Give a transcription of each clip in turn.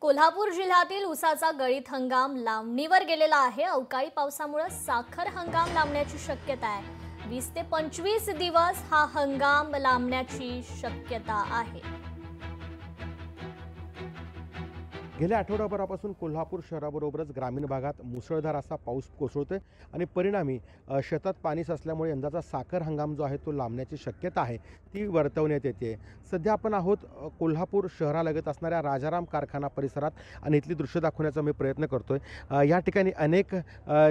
कोल्हापूर जिल्ह्यातील ऊसाचा गळीत हंगाम लांबणीवर गेलेला आहे। अवकाळी पावसामुळे साखर हंगाम लांबण्याची शक्यता आहे। 20 ते 25 दिवस हा हंगाम लांबण्याची शक्यता आहे। गेल्या आठवड्याभरापासून कोल्हापूर शहराबरोबरच ग्रामीण भागात मुसळधार असा पाऊस कोसळतोय आणि परिणामी शेतात पाणी साचल्यामुळे यंदाचा साखर हंगाम जो आहे तो लांबण्याची शक्यता आहे ती वर्तवण्यात येते। सध्या आपण आहोत कोल्हापूर शहरालगत असणाऱ्या राजाराम कारखाना परिसरात आणि इथली दृश्य दाखवण्याचा मी प्रयत्न करतोय। या ठिकाणी अनेक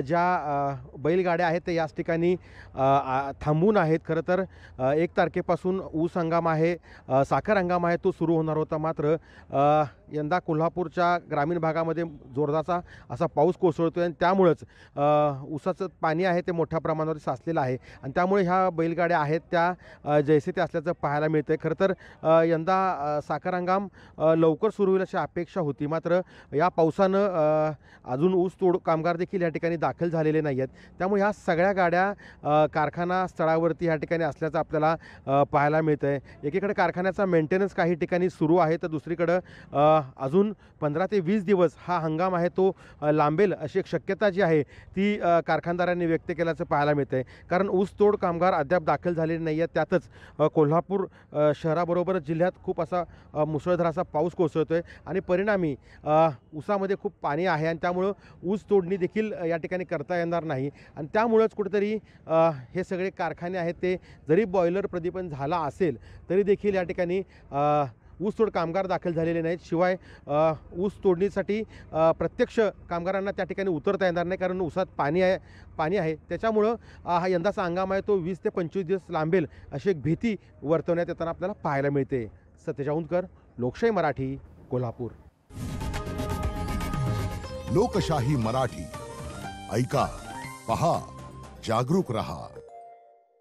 ज्या बैलगाड्या आहेत ते याच ठिकाणी थांबून आहेत। खरं तर 1 तारखेपासून ऊस हंगाम आहे, साखर हंगाम आहे तो सुरू होणार होता। मात्र यंदा कोल्हापूरच्या ग्रामीण भागामध्ये जोरदारचा असा पाऊस कोसळतोय आणि त्यामुळेच ऊसाचं पाणी आहे ते मोठ्या प्रमाणावर साचलेलं आहे आणि त्यामुळे ह्या बैलगाड्या आहेत त्या जैसे ते असल्याचं पाहायला मिळतं आहे। खरं तर यंदा साखर हंगाम लवकर सुरू होईल अशी अपेक्षा होती। मात्र या पावसानं अजून ऊस तोड कामगार देखील या ठिकाणी दाखल झालेले नाही आहेत। त्यामुळे ह्या सगळ्या गाड्या कारखाना स्थळावरती ह्या ठिकाणी असल्याचं आपल्याला पाहायला मिळतं आहे। एकीकडे कारखान्याचा मेंटेनन्स काही ठिकाणी सुरू आहे तर दुसरीकडं अजून 15 ते 20 दिवस हा हंगाम आहे तो लांबेल अशी एक शक्यता जी आहे ती कारखानदारांनी व्यक्त केल्याचं पाहायला मिळतं आहे। कारण ऊसतोड कामगार अद्याप दाखल झालेले नाही आहेत। त्यातच कोल्हापूर शहराबरोबरच जिल्ह्यात खूप असा मुसळधार असा पाऊस कोसळतो आहे आणि परिणामी ऊसामध्ये खूप पाणी आहे आणि त्यामुळं ऊस तोडणी देखील या ठिकाणी करता येणार नाही आणि त्यामुळंच कुठेतरी हे सगळे कारखाने आहेत ते जरी बॉयलर प्रदीपन झाला असेल तरी देखील या ठिकाणी ऊसतोड कामगार दाखल झालेले नाहीत। शिवाय ऊस तोडणीसाठी प्रत्यक्ष कामगारांना त्या ठिकाणी उतरता येणार नाही कारण ऊसात पाणी आहे त्याच्यामुळं हा यंदाचा हंगाम आहे तो 20 ते 25 दिवस लांबेल अशी एक भीती वर्तवण्यात येताना आपल्याला पाहायला मिळते। सतेज औंधकर, लोकशाही मराठी, कोल्हापूर। लोकशाही मराठी ऐका, पहा, जागरूक रहा।